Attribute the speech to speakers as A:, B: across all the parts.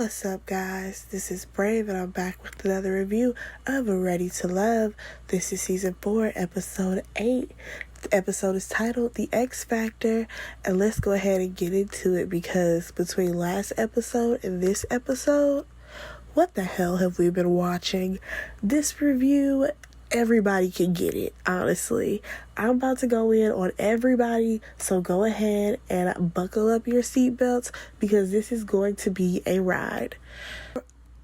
A: What's up, guys? This is Brave, and I'm back with another review of Readytolove. This is season 4, episode 8. The episode is titled The X Factor, and let's go ahead and get into it because between last episode and this episode, what the hell have we been watching? This review, everybody can get it, honestly. I'm about to go in on everybody, so go ahead and buckle up your seatbelts because this is going to be a ride.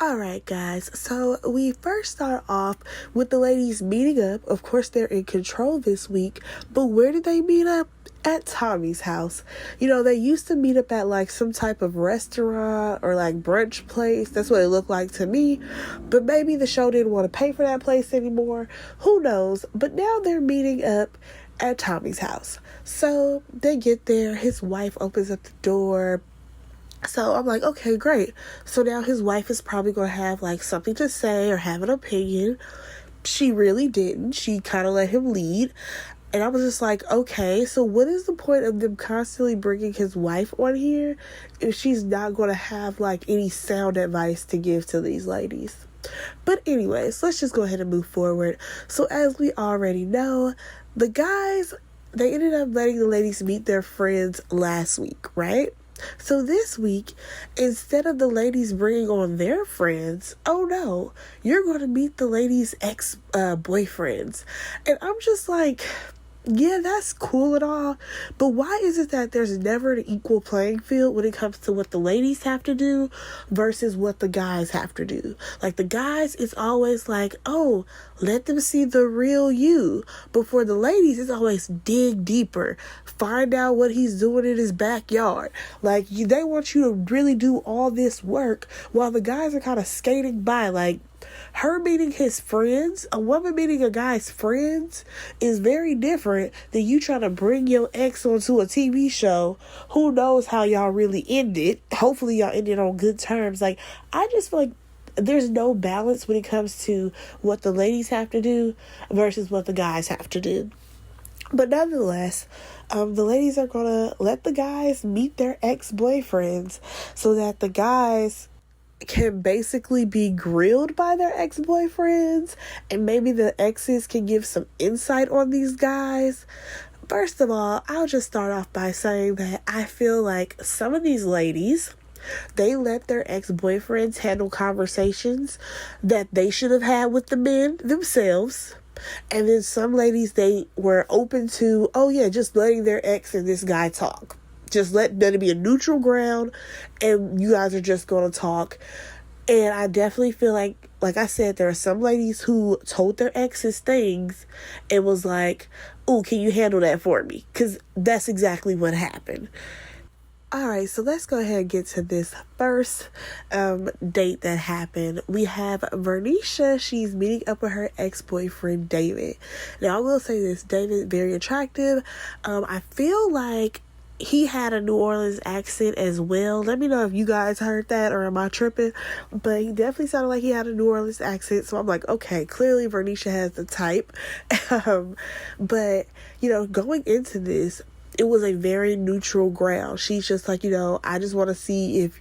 A: Alright, guys, so we first start off with the ladies meeting up. Of course, they're in control this week, but where did they meet up? At Tommy's house. You know, they used to meet up at like some type of restaurant or like brunch place. That's what it looked like to me. But maybe the show didn't want to pay for that place anymore. Who knows? But now they're meeting up at Tommy's house. So they get there. His wife opens up the door. So I'm like, okay, great. So now his wife is probably going to have like something to say or have an opinion. She really didn't. She kind of let him lead. And I was just like, okay, so what is the point of them constantly bringing his wife on here if she's not going to have like any sound advice to give to these ladies? But anyways, let's just go ahead and move forward. So as we already know, the guys, they ended up letting the ladies meet their friends last week, right? So this week, instead of the ladies bringing on their friends, oh no, you're going to meet the ladies' ex-boyfriends. And I'm just like, yeah, that's cool and all, but why is it that there's never an equal playing field when it comes to what the ladies have to do versus what the guys have to do? Like, the guys, it's always like, oh, let them see the real you. But for the ladies, it's always dig deeper. Find out what he's doing in his backyard. Like, they want you to really do all this work while the guys are kind of skating by. Like, her meeting his friends, a woman meeting a guy's friends is very different than you trying to bring your ex onto a TV show. Who knows how y'all really ended. Hopefully y'all ended on good terms. Like, I just feel like there's no balance when it comes to what the ladies have to do versus what the guys have to do. But nonetheless, the ladies are going to let the guys meet their ex-boyfriends so that the guys can basically be grilled by their ex-boyfriends, and maybe the exes can give some insight on these guys. First of all, I'll just start off by saying that I feel like some of these ladies, they let their ex-boyfriends handle conversations that they should have had with the men themselves. And then some ladies, they were open to, oh yeah, just letting their ex and this guy talk. Just let it be a neutral ground, and you guys are just going to talk. And I definitely feel like I said, there are some ladies who told their exes things and was like, oh, can you handle that for me? Because that's exactly what happened. Alright, so let's go ahead and get to this first date that happened. We have Vernicia. She's meeting up with her ex-boyfriend, David. Now, I will say this. David, very attractive. I feel like he had a New Orleans accent as well. Let me know if you guys heard that or am I tripping? But he definitely sounded like he had a New Orleans accent. So I'm like, okay, clearly Vernicia has the type. But, you know, going into this, it was a very neutral ground. She's just like, you know, I just want to see if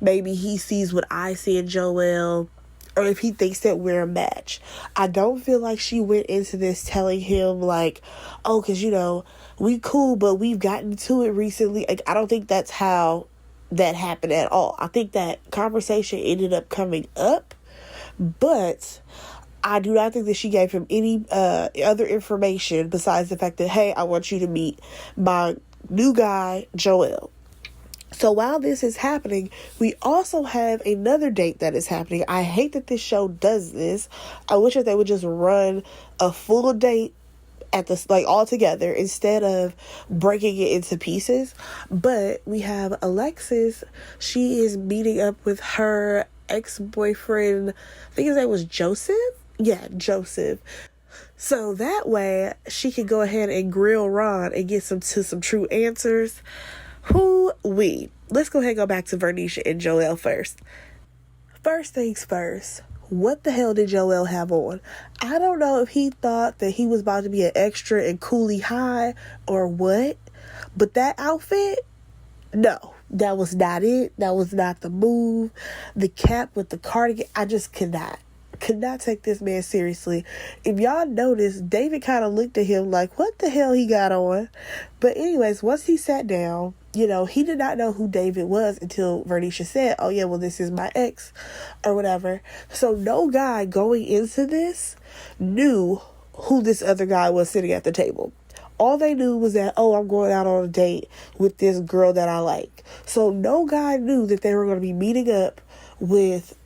A: maybe he sees what I see in Joel, or if he thinks that we're a match. I don't feel like she went into this telling him like, oh, because, you know, we cool, but we've gotten to it recently. Like, I don't think that's how that happened at all. I think that conversation ended up coming up, but I do not think that she gave him any other information besides the fact that, hey, I want you to meet my new guy, Joel. So while this is happening, we also have another date that is happening. I hate that this show does this. I wish that they would just run a full date at this, like, all together instead of breaking it into pieces. But we have Alexis. She is meeting up with her ex-boyfriend. I think his name was Joseph. Yeah, Joseph. So that way she can go ahead and grill Ron and get some true answers. Let's go ahead and go back to Vernicia and Joel first. First things first. What the hell did Joel have on? I don't know if he thought that he was about to be an extra in Coolie High or what, but that outfit, no. That was not it. That was not the move. The cap with the cardigan, I just could not take this man seriously. If y'all notice, David kind of looked at him like, what the hell he got on? But anyways, once he sat down, he did not know who David was until Vernicia said, oh yeah, well, this is my ex or whatever. So no guy going into this knew who this other guy was sitting at the table. All they knew was that, oh, I'm going out on a date with this girl that I like. So no guy knew that they were going to be meeting up with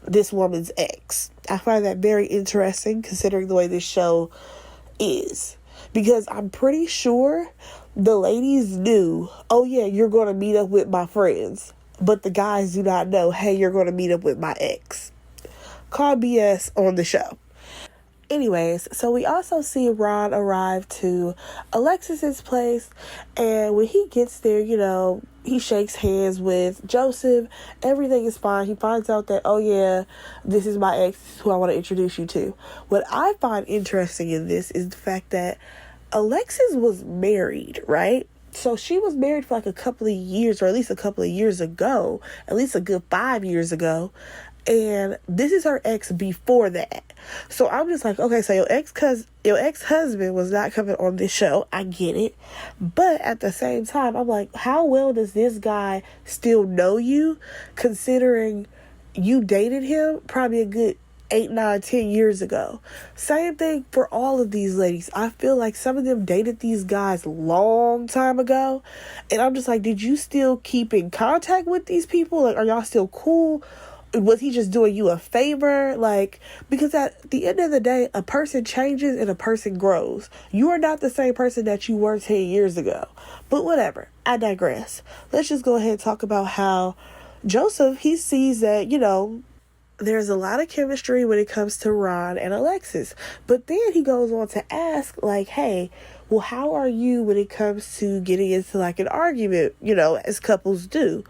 A: this woman's ex. I find that very interesting considering the way this show is. Because I'm pretty sure the ladies knew, oh yeah, you're going to meet up with my friends. But the guys do not know, hey, you're going to meet up with my ex. Call BS on the show. Anyways, so we also see Ron arrive to Alexis's place, and when he gets there, he shakes hands with Joseph. Everything is fine. He finds out that, oh yeah, this is my ex who I want to introduce you to. What I find interesting in this is the fact that Alexis was married, right? So she was married for like a couple of years, or at least a couple of years ago, at least a good 5 years ago. And this is her ex before that. So I'm just like, okay, so your ex-husband was not coming on this show. I get it. But at the same time, I'm like, how well does this guy still know you, considering you dated him probably a good 8, 9, 10 years ago? Same thing for all of these ladies. I feel like some of them dated these guys long time ago. And I'm just like, did you still keep in contact with these people? Like, are y'all still cool? Was he just doing you a favor? Like, because at the end of the day, a person changes and a person grows. You are not the same person that you were 10 years ago. But whatever. I digress. Let's just go ahead and talk about how Joseph, he sees that, there's a lot of chemistry when it comes to Ron and Alexis. But then he goes on to ask, like, hey, well, how are you when it comes to getting into like an argument, as couples do?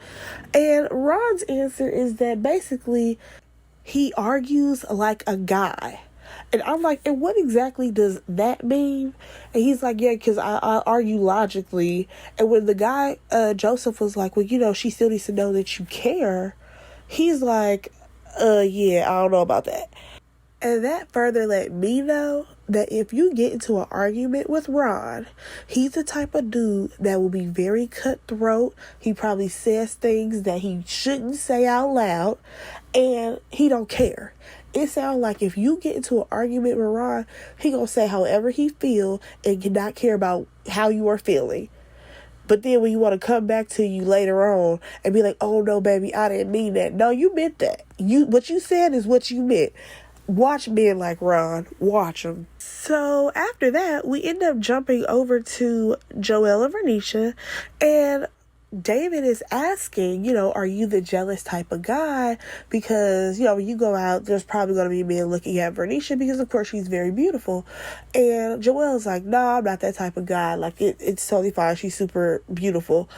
A: And Ron's answer is that basically he argues like a guy. And I'm like, and what exactly does that mean? And he's like, yeah, because I argue logically. And when the guy, Joseph, was like, well, she still needs to know that you care. He's like, yeah, I don't know about that. And that further let me know that if you get into an argument with Ron, he's the type of dude that will be very cutthroat. He probably says things that he shouldn't say out loud, and he don't care. It sounds like if you get into an argument with Ron, he gonna say however he feel and cannot care about how you are feeling. But then when you want to come back to you later on and be like, oh no, baby, I didn't mean that. No, you meant that. What you said is what you meant. Watch men like Ron. Watch them. So after that, we end up jumping over to Joelle and Vernicia. And David is asking, are you the jealous type of guy? Because, when you go out, there's probably going to be men looking at Vernicia because, of course, she's very beautiful. And Joelle's like, no, I'm not that type of guy. Like, it's totally fine. She's super beautiful.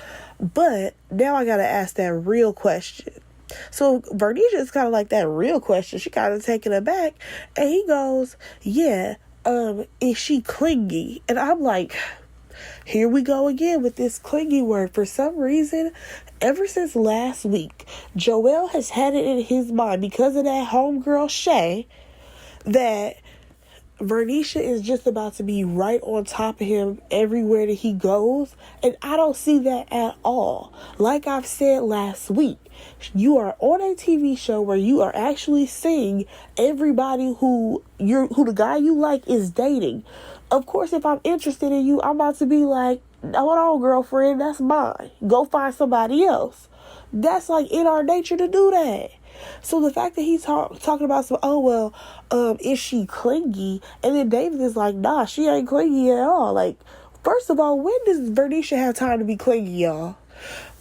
A: But now I got to ask that real question. So Vernicia is kind of like that real question. She kind of taken aback. And he goes, yeah, is she clingy? And I'm like, here we go again with this clingy word. For some reason, ever since last week, Joel has had it in his mind because of that homegirl Shay that Vernicia is just about to be right on top of him everywhere that he goes. And I don't see that at all. Like I've said last week, you are on a TV show where you are actually seeing everybody who the guy you like is dating. Of course, if I'm interested in you, I'm about to be like, hold on, girlfriend, that's mine. Go find somebody else. That's like in our nature to do that. So the fact that he's talking about is she clingy? And then David is like, nah, she ain't clingy at all. Like, first of all, when does Vernicia have time to be clingy, y'all?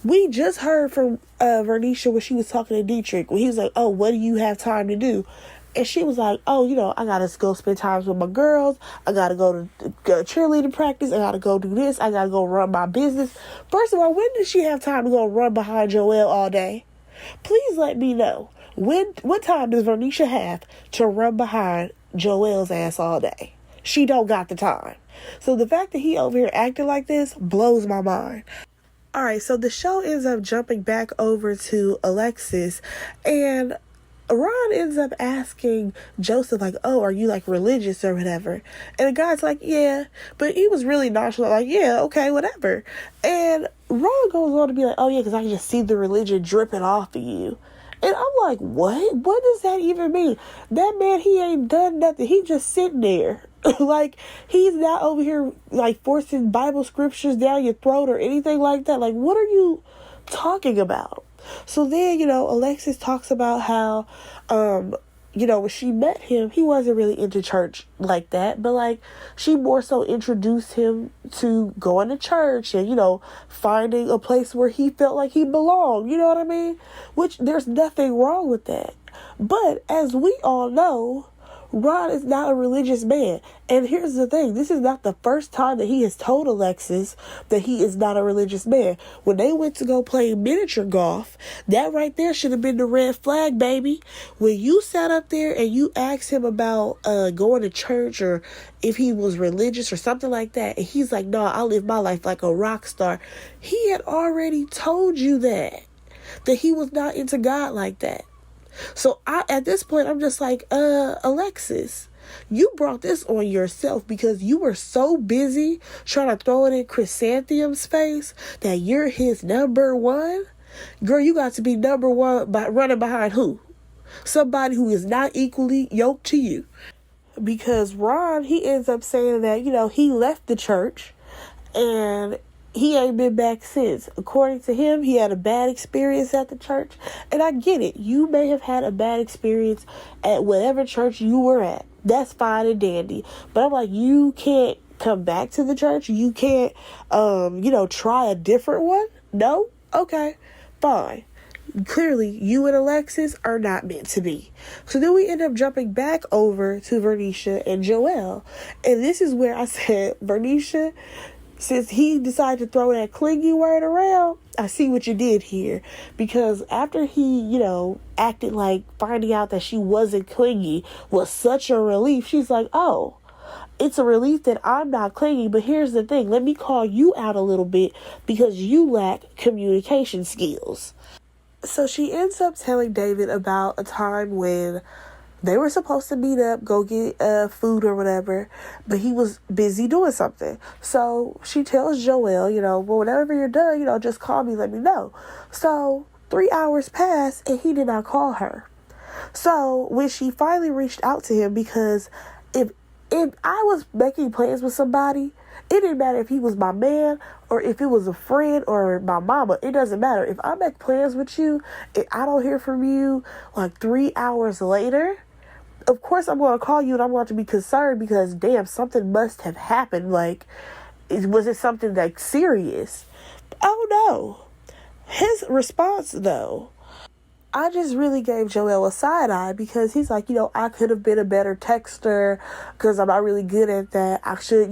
A: We just heard from Vernicia when she was talking to Dietrich, when he was like, oh, what do you have time to do? And she was like, oh, I gotta go spend time with my girls. I gotta go to cheerleading practice. I gotta go do this. I gotta go run my business. First of all, when does she have time to go run behind Joelle all day? Please let me know. What time does Vernicia have to run behind Joelle's ass all day? She don't got the time. So the fact that he over here acting like this blows my mind. All right, so the show ends up jumping back over to Alexis, and Ron ends up asking Joseph, like, oh, are you, like, religious or whatever? And the guy's like, yeah. But he was really nonchalant, like, yeah, okay, whatever. And Ron goes on to be like, oh, yeah, because I can just see the religion dripping off of you. And I'm like, what? What does that even mean? That man, he ain't done nothing. He just sitting there. Like, he's not over here, like, forcing Bible scriptures down your throat or anything like that. Like, what are you talking about? So then, Alexis talks about how, when she met him, he wasn't really into church like that, but, like, she more so introduced him to going to church and, finding a place where he felt like he belonged, you know what I mean? Which, there's nothing wrong with that. But, as we all know, Ron is not a religious man. And here's the thing. This is not the first time that he has told Alexis that he is not a religious man. When they went to go play miniature golf, that right there should have been the red flag, baby. When you sat up there and you asked him about going to church or if he was religious or something like that, and he's like, no, I live my life like a rock star. He had already told you that he was not into God like that. So at this point, I'm just like, Alexis, you brought this on yourself because you were so busy trying to throw it in Chrysanthemum's face that you're his number one. Girl, you got to be number one by running behind who? Somebody who is not equally yoked to you. Because Ron, he ends up saying that, he left the church and he ain't been back since. According to him, he had a bad experience at the church. And I get it. You may have had a bad experience at whatever church you were at. That's fine and dandy. But I'm like, you can't come back to the church? You can't, try a different one? No? Okay, fine. Clearly, you and Alexis are not meant to be. So then we end up jumping back over to Vernicia and Joelle. And this is where I said, Vernicia, since he decided to throw that clingy word around, I see what you did here. Because after he, acted like finding out that she wasn't clingy was such a relief, she's like, oh, it's a relief that I'm not clingy, but here's the thing. Let me call you out a little bit because you lack communication skills. So she ends up telling David about a time when they were supposed to meet up, go get food or whatever, but he was busy doing something. So she tells Joelle, well, whenever you're done, just call me, let me know. So 3 hours passed and he did not call her. So when she finally reached out to him, because if I was making plans with somebody, it didn't matter if he was my man or if it was a friend or my mama. It doesn't matter. If I make plans with you and I don't hear from you like 3 hours later, of course I'm going to call you and I'm going to be concerned because, damn, something must have happened. Like, was it something like serious? Oh, no. His response, though, I just really gave Joelle a side eye because he's like, I could have been a better texter because I'm not really good at that. I should,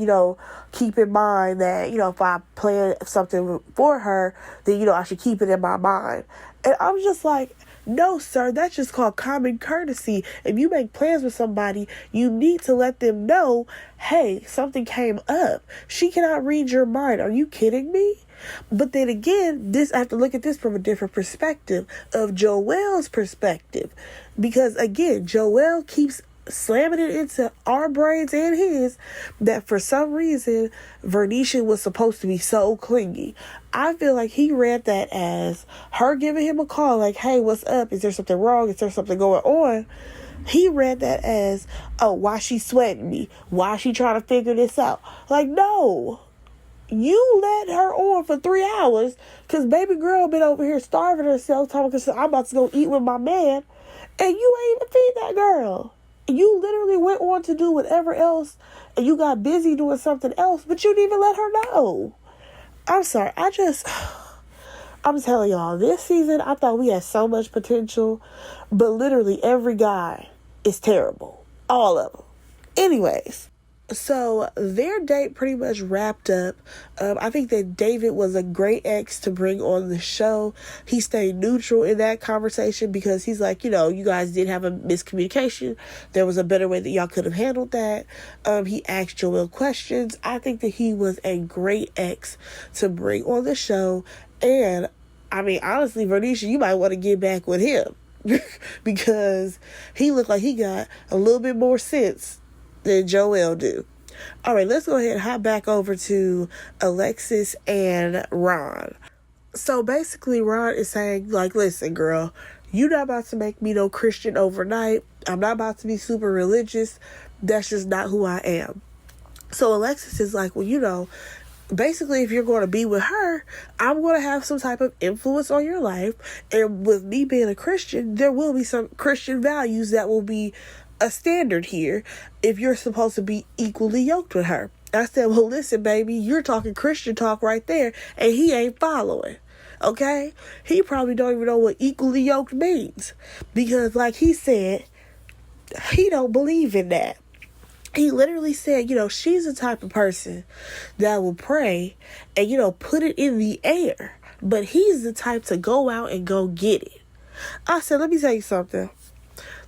A: keep in mind that, if I plan something for her, then, I should keep it in my mind. And I'm just like, no, sir, that's just called common courtesy. If you make plans with somebody, you need to let them know, hey, something came up. She cannot read your mind. Are you kidding me? But then again, I have to look at this from a different perspective, of Joelle's perspective. Because again, Joelle keeps slamming it into our brains and his that for some reason Vernicia was supposed to be so clingy. I feel like he read that as her giving him a call like, hey, what's up? Is there something wrong? Is there something going on? He read that as, oh, why she sweating me? Why she trying to figure this out? Like, no. You led her on for 3 hours because baby girl been over here starving herself talking because I'm about to go eat with my man, and you ain't even feed that girl. You literally went on to do whatever else and you got busy doing something else, but you didn't even let her know. I'm sorry. I'm telling y'all, this season, I thought we had so much potential, but literally every guy is terrible. All of them. Anyways. So their date pretty much wrapped up. I think that David was a great ex to bring on the show. He stayed neutral in that conversation because he's like, you guys did have a miscommunication. There was a better way that y'all could have handled that. He asked Joelle questions. I think that he was a great ex to bring on the show. And, I mean, honestly, Vernicia, you might want to get back with him. Because he looked like he got a little bit more sense than Joel do. All right, let's go ahead and hop back over to Alexis and Ron. So basically, Ron is saying, like, listen, girl, you're not about to make me no Christian overnight. I'm not about to be super religious. That's just not who I am. So Alexis is like, well, basically, if you're going to be with her, I'm going to have some type of influence on your life. And with me being a Christian, there will be some Christian values that will be a standard here if you're supposed to be equally yoked with her. I said, well, listen, baby, you're talking Christian talk right there, and he ain't following. Okay? He probably don't even know what equally yoked means. Because like he said, he don't believe in that. He literally said, she's the type of person that will pray and, put it in the air. But he's the type to go out and go get it. I said, let me tell you something.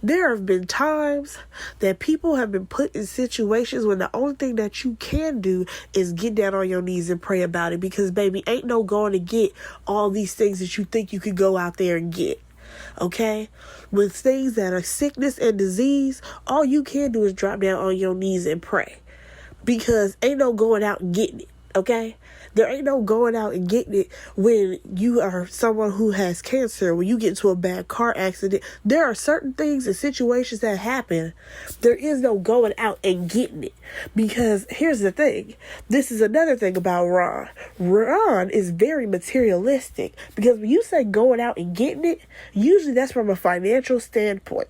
A: There have been times that people have been put in situations when the only thing that you can do is get down on your knees and pray about it. Because, baby, ain't no going to get all these things that you think you could go out there and get. Okay? With things that are sickness and disease, all you can do is drop down on your knees and pray. Because ain't no going out and getting it. Okay? There ain't no going out and getting it when you are someone who has cancer, when you get into a bad car accident. There are certain things and situations that happen. There is no going out and getting it. Because here's the thing. This is another thing about Ron. Ron is very materialistic. Because when you say going out and getting it, usually that's from a financial standpoint.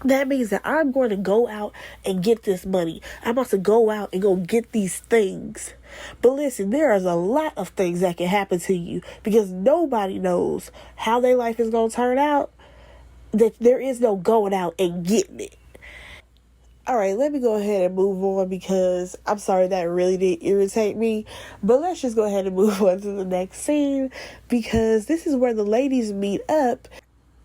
A: That means that I'm going to go out and get this money. I'm about to go out and go get these things. But listen, there is a lot of things that can happen to you because nobody knows how their life is going to turn out. That there is no going out and getting it. All right, let me go ahead and move on because I'm sorry that really did irritate me. But let's just go ahead and move on to the next scene because this is where the ladies meet up.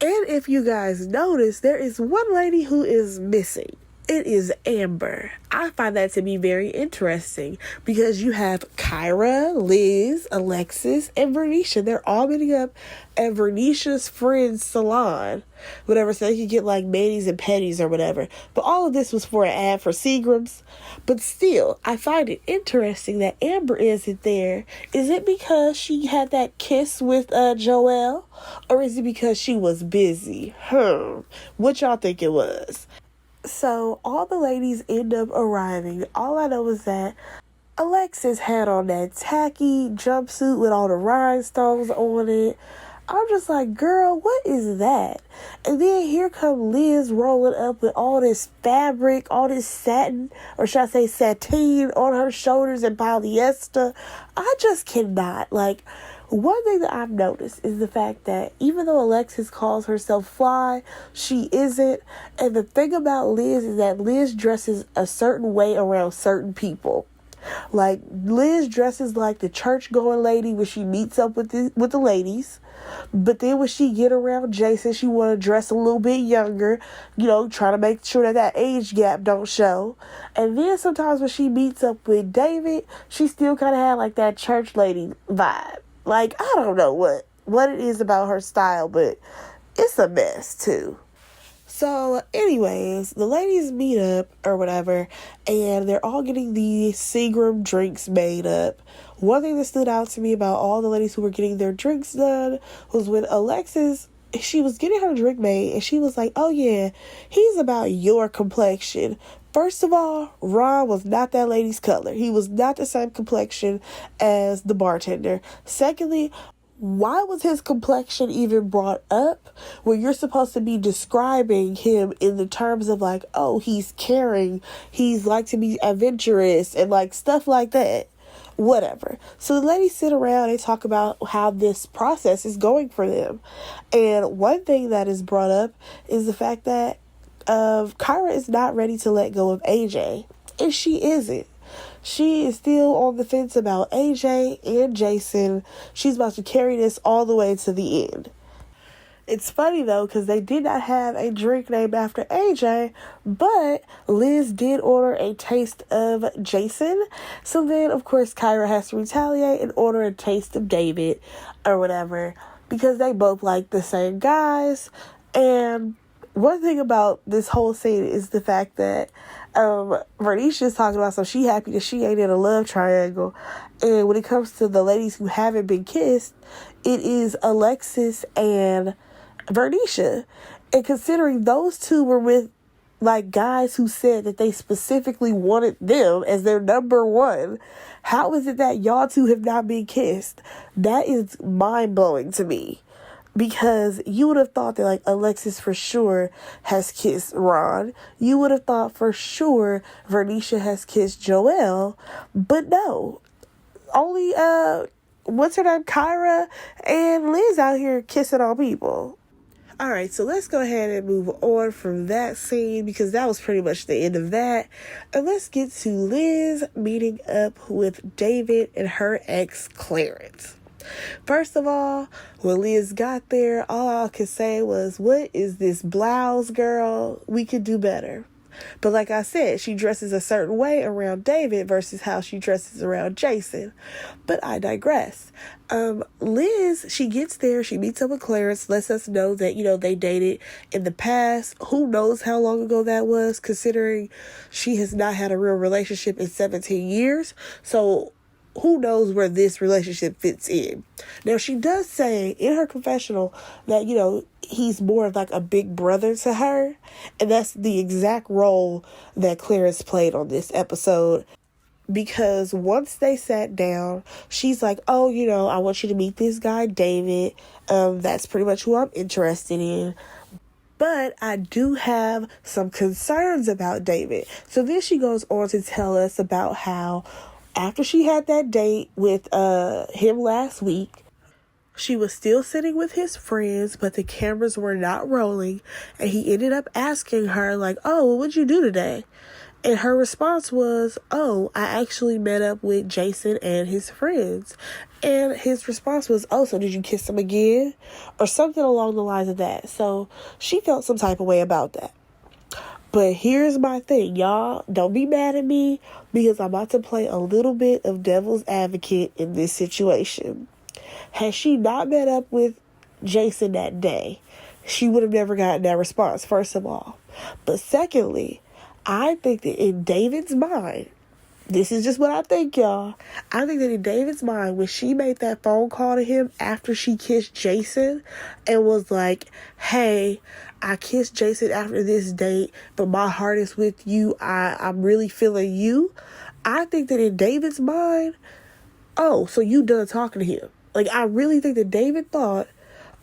A: And if you guys notice, there is one lady who is missing. It is Amber. I find that to be very interesting because you have Kyra, Liz, Alexis, and Vernicia. They're all meeting up at Vernicia's friend's salon. Whatever, so they could get like manis and petties or whatever. But all of this was for an ad for Seagram's. But still, I find it interesting that Amber isn't there. Is it because she had that kiss with Joel? Or is it because she was busy? What y'all think it was? So, all the ladies end up arriving. All I know is that Alexis had on that tacky jumpsuit with all the rhinestones on it. I'm just like, girl, what is that? And then here come Liz rolling up with all this fabric, all this satin, or should I say sateen on her shoulders and polyester. I just cannot. Like, one thing that I've noticed is the fact that even though Alexis calls herself fly, she isn't. And the thing about Liz is that Liz dresses a certain way around certain people. Like, Liz dresses like the church-going lady when she meets up with the ladies. But then when she get around Jason, she want to dress a little bit younger, trying to make sure that age gap don't show. And then sometimes when she meets up with David, she still kind of had like that church lady vibe. Like, I don't know what it is about her style, but it's a mess too. So anyways, the ladies meet up or whatever, and they're all getting the Seagram drinks made up. One thing that stood out to me about all the ladies who were getting their drinks done was when Alexis, she was getting her drink made, and she was like, oh yeah, he's about your complexion. First of all, Ron was not that lady's color. He was not the same complexion as the bartender. Secondly, why was his complexion even brought up when you're supposed to be describing him in the terms of like, oh, he's caring, he's like to be adventurous and like stuff like that? Whatever. So the ladies sit around and talk about how this process is going for them. And one thing that is brought up is the fact that Kyra is not ready to let go of AJ. And she isn't. She is still on the fence about AJ and Jason. She's about to carry this all the way to the end. It's funny though, because they did not have a drink named after AJ, but Liz did order a taste of Jason. So then, of course, Kyra has to retaliate and order a taste of David or whatever, because they both like the same guys. And one thing about this whole scene is the fact that Vernicia's talking about, so she happy that she ain't in a love triangle. And when it comes to the ladies who haven't been kissed, it is Alexis and Vernicia. And considering those two were with like guys who said that they specifically wanted them as their number one, how is it that y'all two have not been kissed? That is mind-blowing to me. Because you would have thought that, like, Alexis for sure has kissed Ron. You would have thought for sure Vernicia has kissed Joelle. But no. Only, what's her name? Kyra and Liz out here kissing on people. Alright, so let's go ahead and move on from that scene, because that was pretty much the end of that. And let's get to Liz meeting up with David and her ex, Clarence. First of all, when Liz got there, all I could say was, what is this blouse, girl? We could do better. But like I said, she dresses a certain way around David versus how she dresses around Jason. But I digress. Liz, she gets there, she meets up with Clarence, lets us know that, you know, they dated in the past. Who knows how long ago that was, considering she has not had a real relationship in 17 years. So who knows where this relationship fits in. Now, she does say in her confessional that, you know, he's more of like a big brother to her. And that's the exact role that Clarence played on this episode. Because once they sat down, she's like, oh, you know, I want you to meet this guy, David. That's pretty much who I'm interested in. But I do have some concerns about David. So then she goes on to tell us about how after she had that date with him last week, she was still sitting with his friends, but the cameras were not rolling. And he ended up asking her, like, oh, what would you do today? And her response was, oh, I actually met up with Jason and his friends. And his response was, oh, so did you kiss him again? Or something along the lines of that. So she felt some type of way about that. But here's my thing, y'all. Don't be mad at me, because I'm about to play a little bit of devil's advocate in this situation. Had she not met up with Jason that day, she would have never gotten that response, first of all. But secondly, I think that in David's mind, this is just what I think, y'all. I think that in David's mind, when she made that phone call to him after she kissed Jason and was like, hey, I kissed Jason after this date, but my heart is with you. I'm really feeling you. I think that in David's mind, oh, so you done talking to him. Like, I really think that David thought,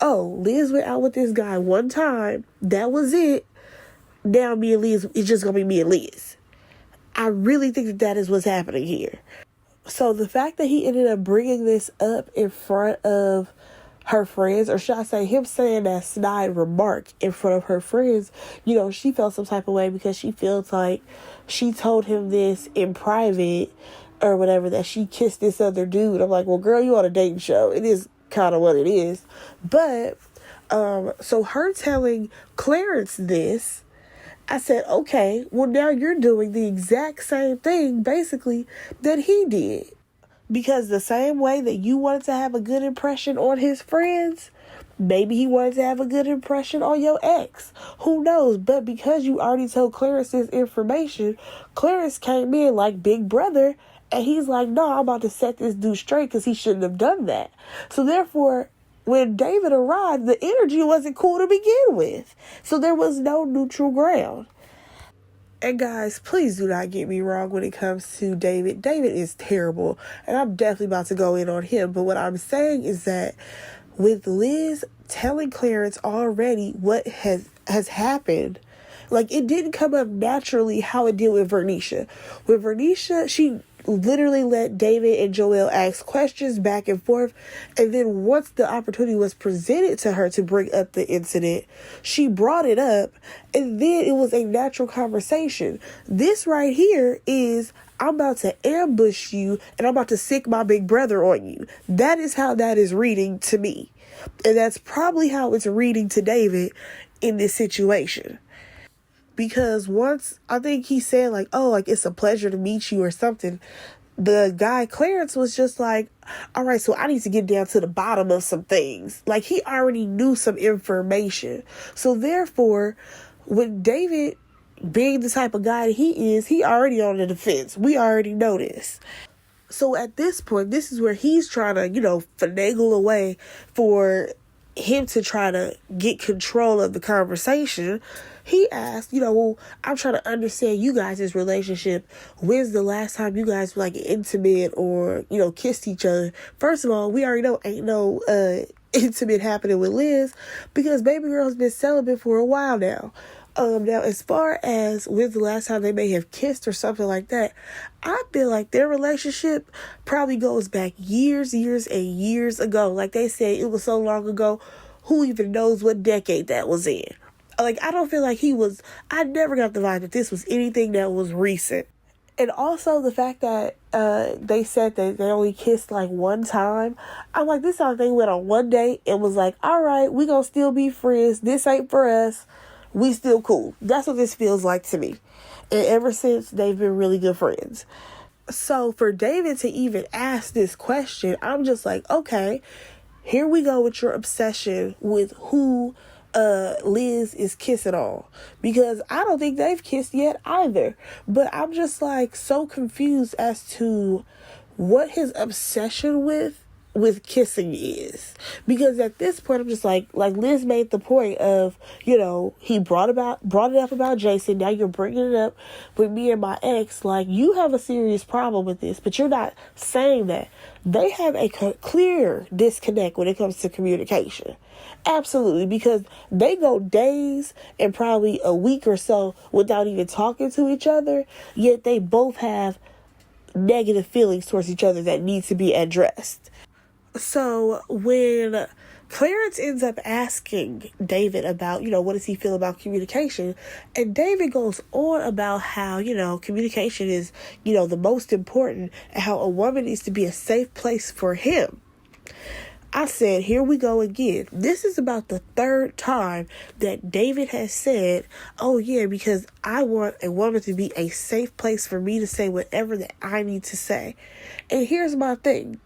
A: oh, Liz went out with this guy one time. That was it. Now me and Liz, it's just going to be me and Liz. I really think that that is what's happening here. So the fact that he ended up bringing this up in front of her friends, or should I say him saying that snide remark in front of her friends, you know, she felt some type of way because she feels like she told him this in private or whatever, that she kissed this other dude. I'm like, well, girl, you on a dating show. It is kind of what it is. But, so her telling Clarence this, I said, okay, well, now you're doing the exact same thing, basically, that he did. Because the same way that you wanted to have a good impression on his friends, maybe he wanted to have a good impression on your ex. Who knows? But because you already told Clarence this information, Clarence came in like big brother, and he's like, no, I'm about to set this dude straight because he shouldn't have done that. So therefore, when David arrived, the energy wasn't cool to begin with. So there was no neutral ground. And guys, please do not get me wrong when it comes to David. David is terrible, and I'm definitely about to go in on him. But what I'm saying is that with Liz telling Clarence already what has happened, like, it didn't come up naturally how it did with Vernicia. With Vernicia, she literally let David and Joelle ask questions back and forth, and then once the opportunity was presented to her to bring up the incident, she brought it up, and then it was a natural conversation. This right here is, I'm about to ambush you, and I'm about to sick my big brother on you. That is how that is reading to me. And that's probably how it's reading to David in this situation. Because once, I think he said like, oh, like, it's a pleasure to meet you or something, the guy Clarence was just like, all right, so I need to get down to the bottom of some things. Like, he already knew some information. So therefore, when David, being the type of guy that he is, he already on the defense. We already know this. So at this point, this is where he's trying to, finagle a way for him to try to get control of the conversation. He asked, well, I'm trying to understand you guys' relationship. When's the last time you guys were like intimate or, kissed each other? First of all, we already know ain't no intimate happening with Liz, because baby girl's been celibate for a while now. Now, as far as when's the last time they may have kissed or something like that, I feel like their relationship probably goes back years and years ago. Like they said, it was so long ago, who even knows what decade that was in. Like, I don't feel like I never got the vibe that this was anything that was recent. And also the fact that they said that they only kissed like one time. I'm like, this how they went on one date and was like, all right, we gonna still be friends. This ain't for us. We still cool. That's what this feels like to me. And ever since, they've been really good friends. So for David to even ask this question, I'm just like, okay, here we go with your obsession with who Liz is kissing on. Because I don't think they've kissed yet either. But I'm just like so confused as to what his obsession with kissing is. Because at this point, I'm just like Liz made the point of, he brought it up about Jason. Now you're bringing it up with me and my ex. Like, you have a serious problem with this, but you're not saying that. They have a clear disconnect when it comes to communication. Absolutely. Because they go days and probably a week or so without even talking to each other, yet they both have negative feelings towards each other that need to be addressed. So when Clarence ends up asking David about, what does he feel about communication? And David goes on about how, communication is, the most important, and how a woman needs to be a safe place for him. I said, here we go again. This is about the third time that David has said, oh yeah, because I want a woman to be a safe place for me to say whatever that I need to say. And here's my thing.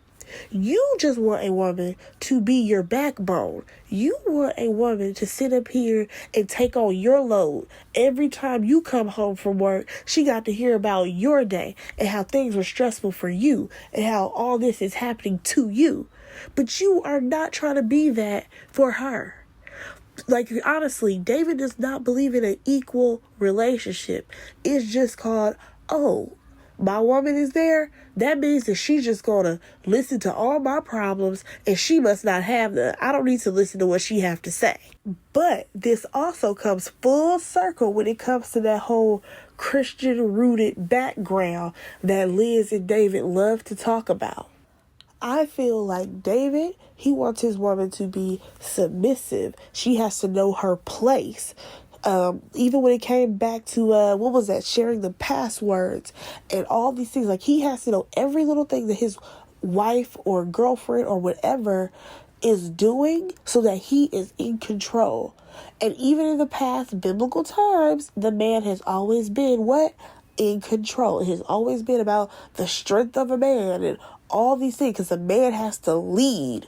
A: You just want a woman to be your backbone. You want a woman to sit up here and take on your load. Every time you come home from work, she got to hear about your day and how things were stressful for you and how all this is happening to you. But you are not trying to be that for her. Like, honestly, David does not believe in an equal relationship. It's just called, oh, my woman is there. That means that she's just going to listen to all my problems and she must not have none. I don't need to listen to what she have to say. But this also comes full circle when it comes to that whole Christian-rooted background that Liz and David love to talk about. I feel like David, he wants his woman to be submissive. She has to know her place. Even when it came back to, what was that? Sharing the passwords and all these things. Like, he has to know every little thing that his wife or girlfriend or whatever is doing so that he is in control. And even in the past biblical times, the man has always been what? In control. It has always been about the strength of a man and all these things, because a man has to lead.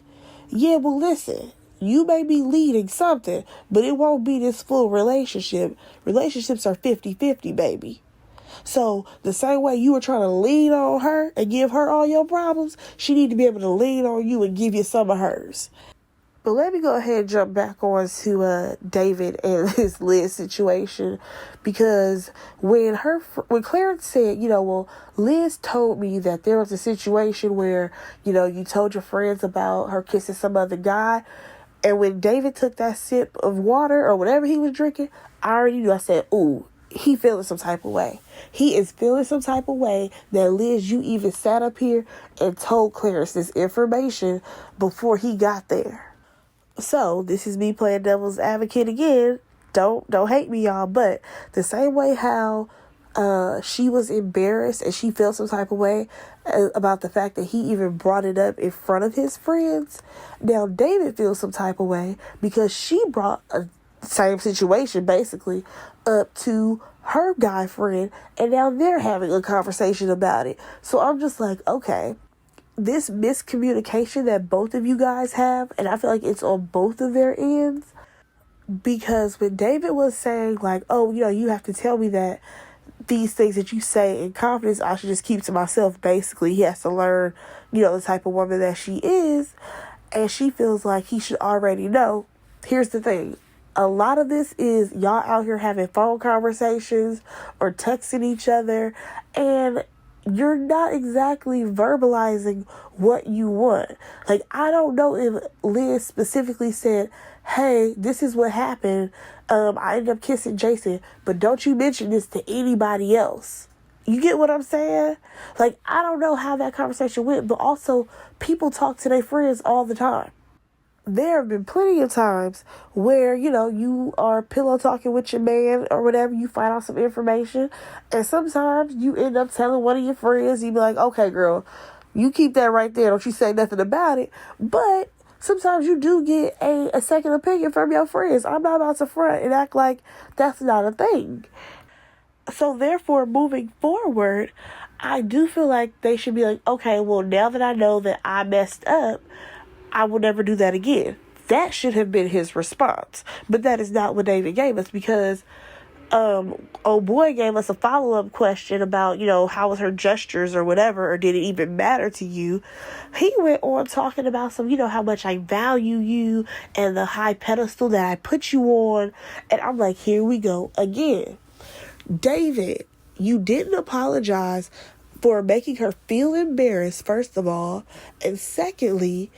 A: Yeah, well, listen. You may be leading something, but it won't be this full relationship. Relationships are 50-50, baby. So the same way you were trying to lean on her and give her all your problems, she need to be able to lean on you and give you some of hers. But let me go ahead and jump back on to David and his Liz situation, because when Clarence said, well, Liz told me that there was a situation where, you told your friends about her kissing some other guy. And when David took that sip of water or whatever he was drinking, I already knew. I said, ooh, he feeling some type of way. He is feeling some type of way that, Liz, you even sat up here and told Clarence this information before he got there. So this is me playing devil's advocate again. Don't hate me, y'all. But the same way how she was embarrassed and she felt some type of way about the fact that he even brought it up in front of his friends. Now David feels some type of way because she brought a same situation basically up to her guy friend, and now they're having a conversation about it. So I'm just like, okay, this miscommunication that both of you guys have, and I feel like it's on both of their ends, because when David was saying like, oh, you have to tell me that these things that you say in confidence, I should just keep to myself. Basically, he has to learn, the type of woman that she is, and she feels like he should already know. Here's the thing. A lot of this is y'all out here having phone conversations or texting each other, and you're not exactly verbalizing what you want. Like, I don't know if Liz specifically said, hey, this is what happened. I ended up kissing Jason, but don't you mention this to anybody else. You get what I'm saying? Like, I don't know how that conversation went, but also people talk to their friends all the time. There have been plenty of times where, you are pillow talking with your man or whatever, you find out some information, and sometimes you end up telling one of your friends, you be like, okay, girl, you keep that right there, don't you say nothing about it. But sometimes you do get a second opinion from your friends. I'm not about to front and act like that's not a thing. So therefore, moving forward, I do feel like they should be like, okay, well, now that I know that I messed up, I will never do that again. That should have been his response. But that is not what David gave us, because old boy gave us a follow-up question about, how was her gestures or whatever, or did it even matter to you? He went on talking about some, how much I value you and the high pedestal that I put you on. And I'm like, here we go again. David, you didn't apologize for making her feel embarrassed, first of all. And secondly,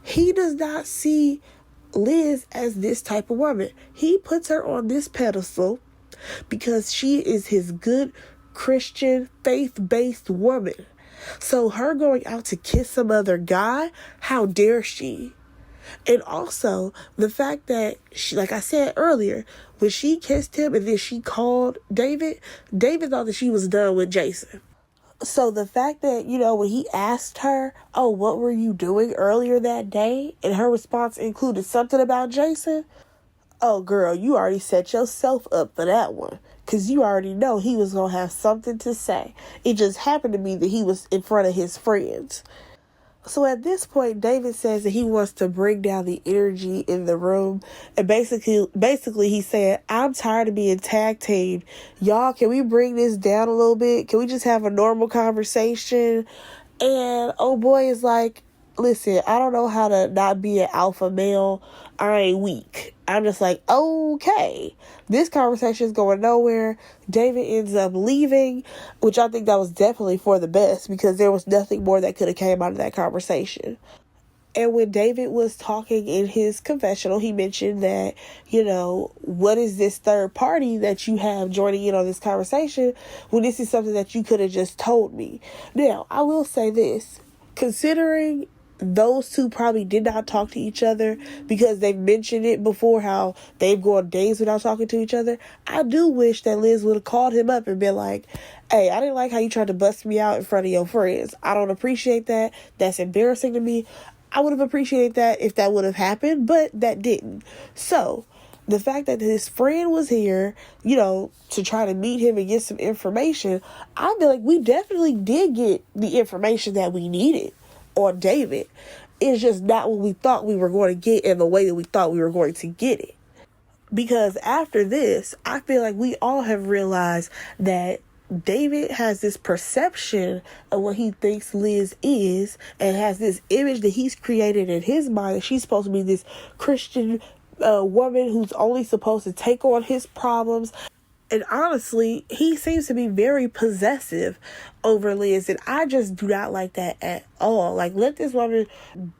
A: he does not see Liz as this type of woman. He puts her on this pedestal because she is his good Christian, faith-based woman. So her going out to kiss some other guy, how dare she? And also the fact that she, like I said earlier, when she kissed him and then she called David thought that she was done with Jason. So the fact that, when he asked her, oh, what were you doing earlier that day? And her response included something about Jason. Oh, girl, you already set yourself up for that one. Because you already know he was going to have something to say. It just happened to be that he was in front of his friends. So at this point, David says that he wants to bring down the energy in the room. And basically he said, I'm tired of being tag teamed. Y'all, can we bring this down a little bit? Can we just have a normal conversation? And old boy is like, listen, I don't know how to not be an alpha male. I ain't weak. I'm just like, okay, this conversation is going nowhere. David ends up leaving, which I think that was definitely for the best, because there was nothing more that could have came out of that conversation. And when David was talking in his confessional, he mentioned that, what is this third party that you have joining in on this conversation when this is something that you could have just told me? Now, I will say this, considering those two probably did not talk to each other because they've mentioned it before, how they've gone days without talking to each other, I do wish that Liz would have called him up and been like, hey, I didn't like how you tried to bust me out in front of your friends. I don't appreciate that. That's embarrassing to me. I would have appreciated that if that would have happened, but that didn't. So the fact that his friend was here, to try to meet him and get some information, I feel like we definitely did get the information that we needed on David. It's just not what we thought we were going to get in the way that we thought we were going to get it. Because after this, I feel like we all have realized that David has this perception of what he thinks Liz is, and has this image that he's created in his mind that she's supposed to be this Christian woman who's only supposed to take on his problems. And honestly, he seems to be very possessive over Liz, and I just do not like that at all. Like, let this woman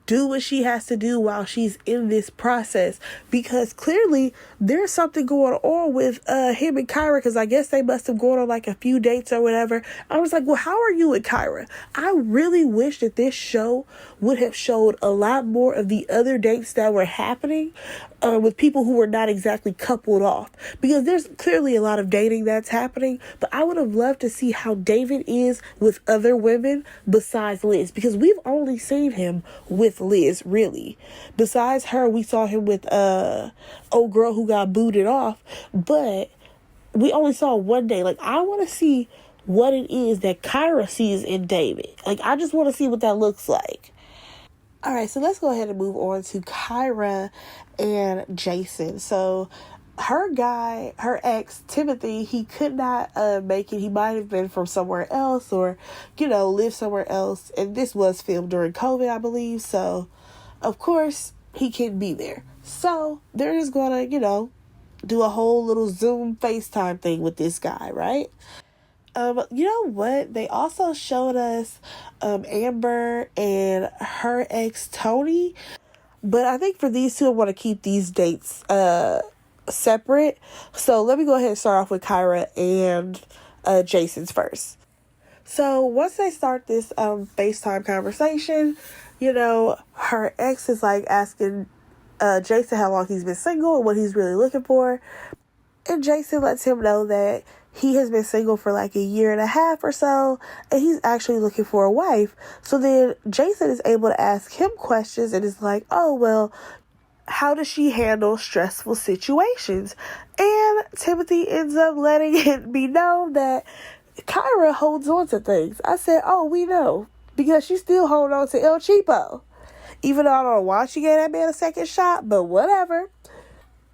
A: do what she has to do while she's in this process, because clearly there's something going on with him and Kyra, because I guess they must have gone on like a few dates or whatever. I was like, well, how are you and Kyra? I really wish that this show would have showed a lot more of the other dates that were happening with people who were not exactly coupled off, because there's clearly a lot of dating that's happening, but I would have loved to see how David is with other women besides Liz, because we've only seen him with Liz, really. Besides her, we saw him with old girl who got booted off, but we only saw one day. Like, I want to see what it is that Kyra sees in David. Like, I just want to see what that looks like. All right, so let's go ahead and move on to Kyra and Jason. So her ex, Timothy, he could not make it. He might have been from somewhere else, or, live somewhere else. And this was filmed during COVID, I believe. So, of course, he couldn't be there. So they're just going to, do a whole little Zoom FaceTime thing with this guy, right? You know what? They also showed us Amber and her ex Tony. But I think for these two, I want to keep these dates separate. So let me go ahead and start off with Kyra and Jason's first. So once they start this FaceTime conversation, her ex is like asking Jason how long he's been single and what he's really looking for. And Jason lets him know that he has been single for like a year and a half or so, and he's actually looking for a wife. So then Jason is able to ask him questions and is like, oh, well, how does she handle stressful situations? And Timothy ends up letting it be known that Kyra holds on to things. I said, oh, we know, because she still holds on to El Cheapo. Even though I don't know why she gave that man a second shot, but whatever.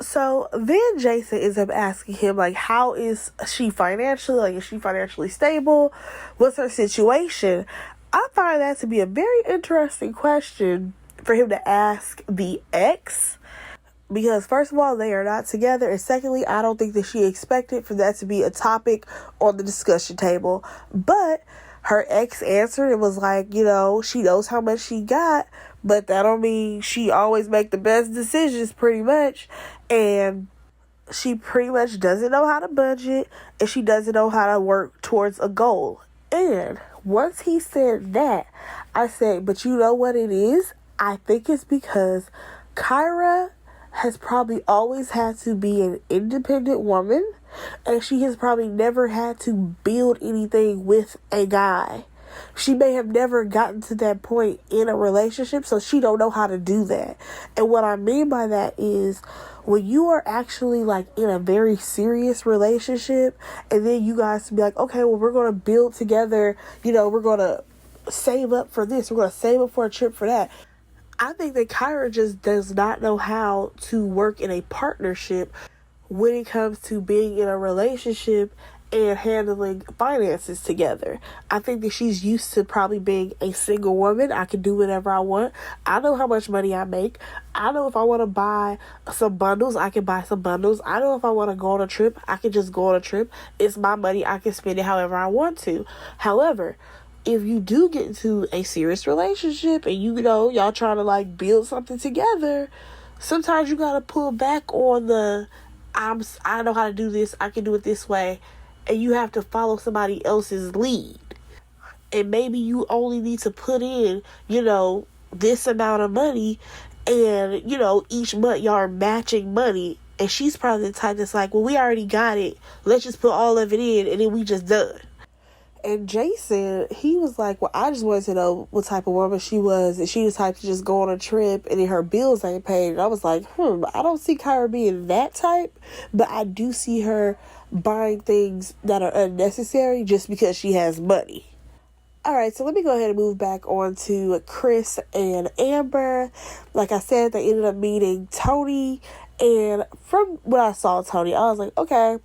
A: So then Jason ends up asking him, like, how is she financially? Like, is she financially stable? What's her situation? I find that to be a very interesting question for him to ask the ex. Because, first of all, they are not together. And secondly, I don't think that she expected for that to be a topic on the discussion table. But her ex answered and was like, she knows how much she got, but that don't mean she always make the best decisions, pretty much. And she pretty much doesn't know how to budget, and she doesn't know how to work towards a goal. And once he said that, I said, but you know what it is? I think it's because Kyra has probably always had to be an independent woman, and she has probably never had to build anything with a guy. She may have never gotten to that point in a relationship, so she don't know how to do that. And what I mean by that is, when you are actually like in a very serious relationship, and then you guys be like, okay, well, we're going to build together, we're going to save up for this, we're going to save up for a trip for that. I think that Kyra just does not know how to work in a partnership when it comes to being in a relationship and handling finances together. I think that she's used to probably being a single woman. I can do whatever I want. I know how much money I make. I know if I want to buy some bundles, I can buy some bundles. I know if I want to go on a trip, I can just go on a trip. It's my money. I can spend it however I want to. However, if you do get into a serious relationship and y'all trying to like build something together, sometimes you gotta pull back on I know how to do this, I can do it this way, and you have to follow somebody else's lead. And maybe you only need to put in, this amount of money, and, each month y'all are matching money. And she's probably the type that's like, well, we already got it. Let's just put all of it in, and then we just done. And Jason, he was like, well, I just wanted to know what type of woman she was. And she was the type to just go on a trip and then her bills ain't paid. And I was like, I don't see Kyra being that type. But I do see her buying things that are unnecessary just because she has money. All right, so let me go ahead and move back on to Chris and Amber. Like I said, they ended up meeting Tony. And from what I saw Tony, I was like, okay,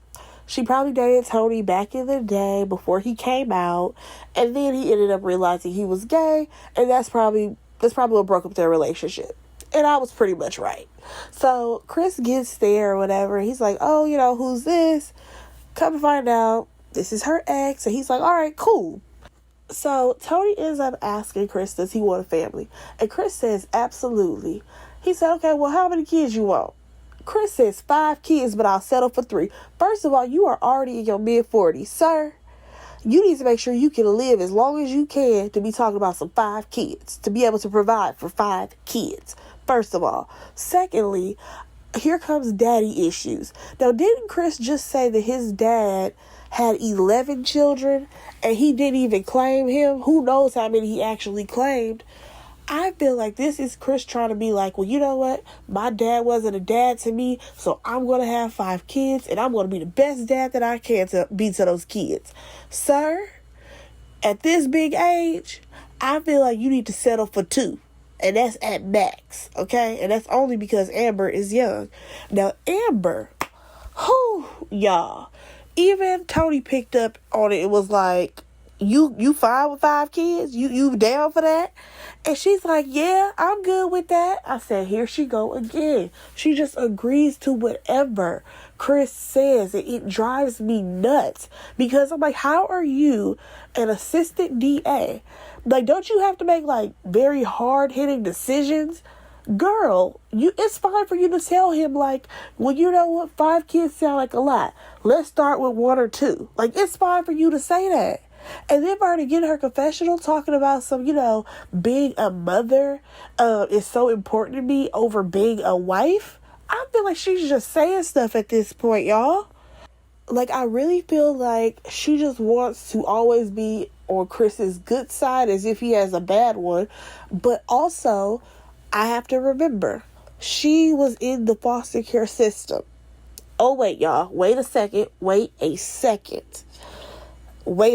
A: she probably dated Tony back in the day before he came out, and then he ended up realizing he was gay, and that's probably what broke up their relationship. And I was pretty much right. So Chris gets there or whatever. He's like, oh, who's this? Come to find out, this is her ex. And he's like, all right, cool. So Tony ends up asking Chris, does he want a family? And Chris says, absolutely. He said, okay, well, how many kids you want? Chris says 5 kids, but I'll settle for 3. First of all, you are already in your mid-40s, sir. You need to make sure you can live as long as you can to be talking about some 5 kids, to be able to provide for 5 kids, first of all. Secondly, here comes daddy issues. Now, didn't Chris just say that his dad had 11 children and he didn't even claim him? Who knows how many he actually claimed? I feel like this is Chris trying to be like, well, you know what? My dad wasn't a dad to me, so I'm going to have 5 kids, and I'm going to be the best dad that I can to be to those kids. Sir, at this big age, I feel like you need to settle for 2. And that's at max, okay? And that's only because Amber is young. Now, Amber, y'all, even Tony picked up on it. It was like, you fine with 5 kids? You down for that? And she's like, yeah, I'm good with that. I said, here she go again. She just agrees to whatever Chris says. And it drives me nuts. Because I'm like, how are you an assistant DA? Like, don't you have to make, like, very hard-hitting decisions? Girl, it's fine for you to tell him, like, well, you know what? 5 kids sound like a lot. Let's start with 1 or 2. Like, it's fine for you to say that. And then Bernie getting her confessional talking about some, being a mother is so important to me over being a wife. I feel like she's just saying stuff at this point, y'all. Like, I really feel like she just wants to always be on Chris's good side as if he has a bad one. But also, I have to remember, she was in the foster care system. Oh, wait, y'all. Wait a second. Wait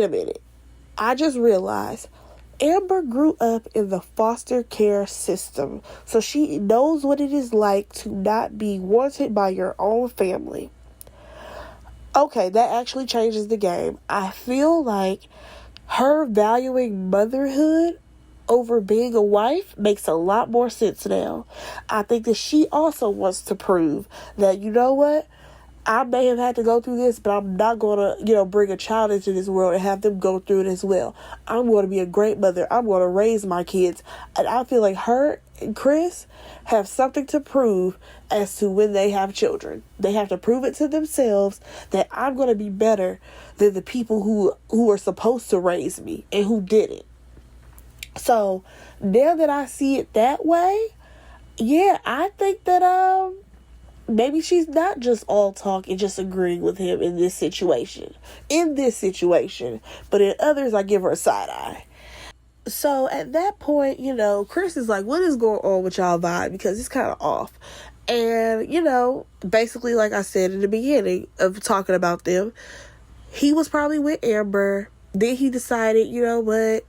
A: a minute. I just realized Amber grew up in the foster care system, so she knows what it is like to not be wanted by your own family. Okay, that actually changes the game. I feel like her valuing motherhood over being a wife makes a lot more sense now. I think that she also wants to prove that, you know what? I may have had to go through this, but I'm not going to, bring a child into this world and have them go through it as well. I'm going to be a great mother. I'm going to raise my kids. And I feel like her and Chris have something to prove as to when they have children. They have to prove it to themselves that I'm going to be better than the people who are supposed to raise me and who didn't. So now that I see it that way, yeah, I think that, maybe she's not just all talk and just agreeing with him in this situation. But in others, I give her a side eye. So at that point, Chris is like, what is going on with y'all vibe? Because it's kind of off. And, basically, like I said in the beginning of talking about them, he was probably with Amber. Then he decided, you know what?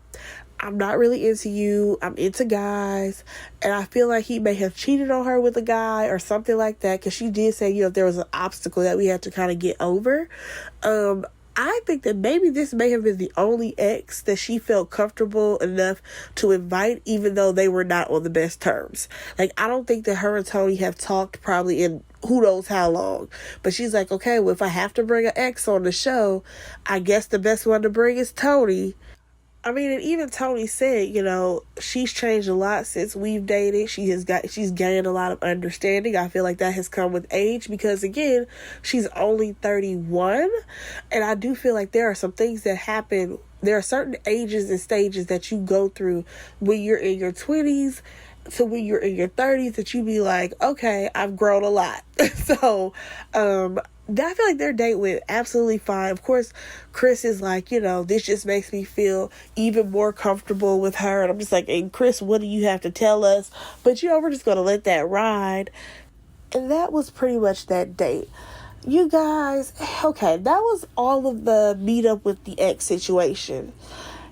A: I'm not really into you. I'm into guys. And I feel like he may have cheated on her with a guy or something like that. Because she did say, there was an obstacle that we had to kind of get over. I think that maybe this may have been the only ex that she felt comfortable enough to invite, even though they were not on the best terms. Like, I don't think that her and Tony have talked probably in who knows how long. But she's like, okay, well, if I have to bring an ex on the show, I guess the best one to bring is Tony. I mean, and even Tony said, she's changed a lot since we've dated. She's gained a lot of understanding. I feel like that has come with age because, again, she's only 31. And I do feel like there are some things that happen. There are certain ages and stages that you go through when you're in your 20s to when you're in your 30s that you be like, okay, I've grown a lot. So, I feel like their date went absolutely fine. Of course, Chris is like, this just makes me feel even more comfortable with her. And I'm just like, hey, Chris, what do you have to tell us? But, we're just going to let that ride. And that was pretty much that date. You guys, okay, that was all of the meet up with the ex situation.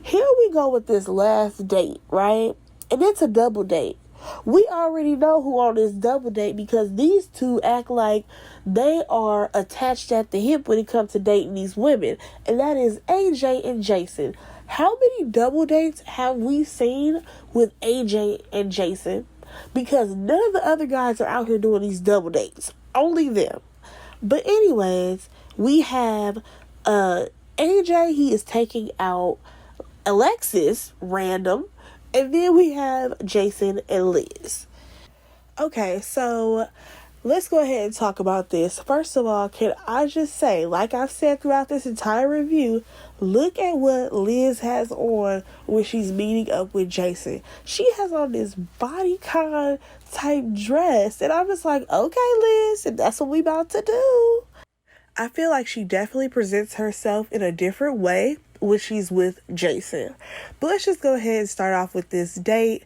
A: Here we go with this last date, right? And it's a double date. We already know who on this double date because these two act like they are attached at the hip when it comes to dating these women. And that is AJ and Jason. How many double dates have we seen with AJ and Jason? Because none of the other guys are out here doing these double dates. Only them. But anyways, we have AJ, he is taking out Alexis, random. And then we have Jason and Liz. Okay, so let's go ahead and talk about this. First of all, can I just say, like I've said throughout this entire review, look at what Liz has on when she's meeting up with Jason. She has on this bodycon type dress, and I'm just like, okay, Liz, if that's what we about to do. I feel like she definitely presents herself in a different way when she's with Jason. But let's just go ahead and start off with this date.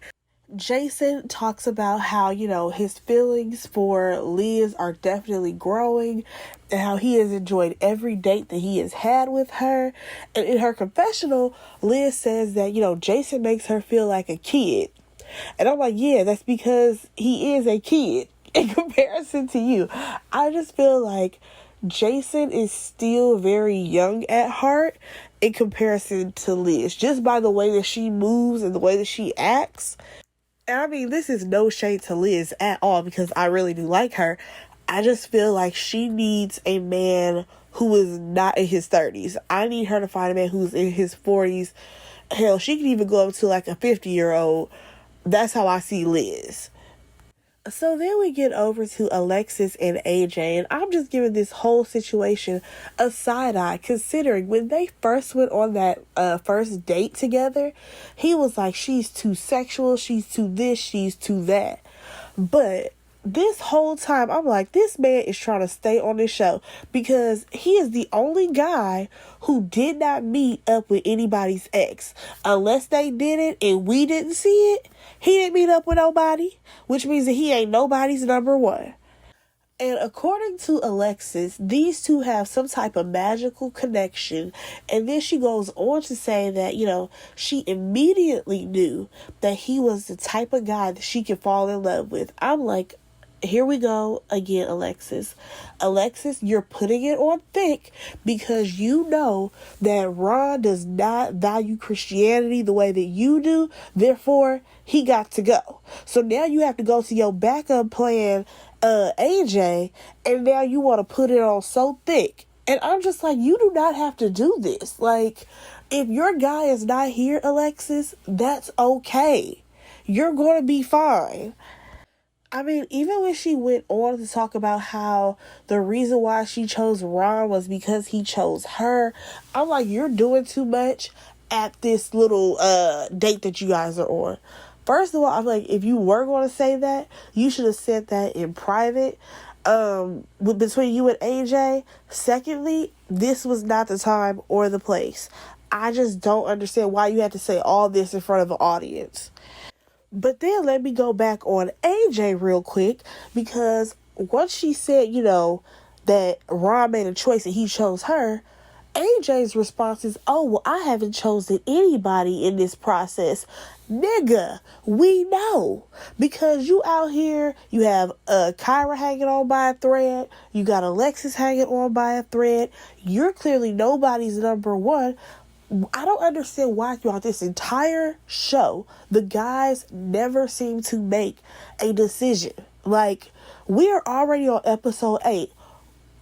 A: Jason talks about how, his feelings for Liz are definitely growing and how he has enjoyed every date that he has had with her. And in her confessional, Liz says that, Jason makes her feel like a kid. And I'm like, yeah, that's because he is a kid in comparison to you. I just feel like Jason is still very young at heart in comparison to Liz, just by the way that she moves and the way that she acts. And I mean, this is no shade to Liz at all because I really do like her. I just feel like she needs a man who is not in his 30s. I need her to find a man who's in his 40s. Hell, she can even go up to like a 50-year-old. That's how I see Liz. So then we get over to Alexis and AJ, and I'm just giving this whole situation a side eye, considering when they first went on that first date together, he was like, she's too sexual, she's too this, she's too that. But this whole time, I'm like, this man is trying to stay on this show because he is the only guy who did not meet up with anybody's ex. Unless they did it and we didn't see it, he didn't meet up with nobody, which means that he ain't nobody's number one. And according to Alexis, these two have some type of magical connection. And then she goes on to say that, she immediately knew that he was the type of guy that she could fall in love with. I'm like, here we go again, Alexis. Alexis, you're putting it on thick because you know that Ron does not value Christianity the way that you do. Therefore, he got to go. So now you have to go to your backup plan, AJ, and now you want to put it on so thick. And I'm just like, you do not have to do this. Like, if your guy is not here, Alexis, that's okay. You're going to be fine. I mean, even when she went on to talk about how the reason why she chose Ron was because he chose her, I'm like, you're doing too much at this little date that you guys are on. First of all, I'm like, if you were going to say that, you should have said that in private between you and AJ. Secondly, this was not the time or the place. I just don't understand why you had to say all this in front of an audience. But then let me go back on AJ real quick, because once she said, that Ron made a choice and he chose her, AJ's response is, oh, well, I haven't chosen anybody in this process. Nigga, we know. Because you out here, you have Kyra hanging on by a thread. You got Alexis hanging on by a thread. You're clearly nobody's number one. I don't understand why throughout this entire show, the guys never seem to make a decision. Like, we are already on episode 8.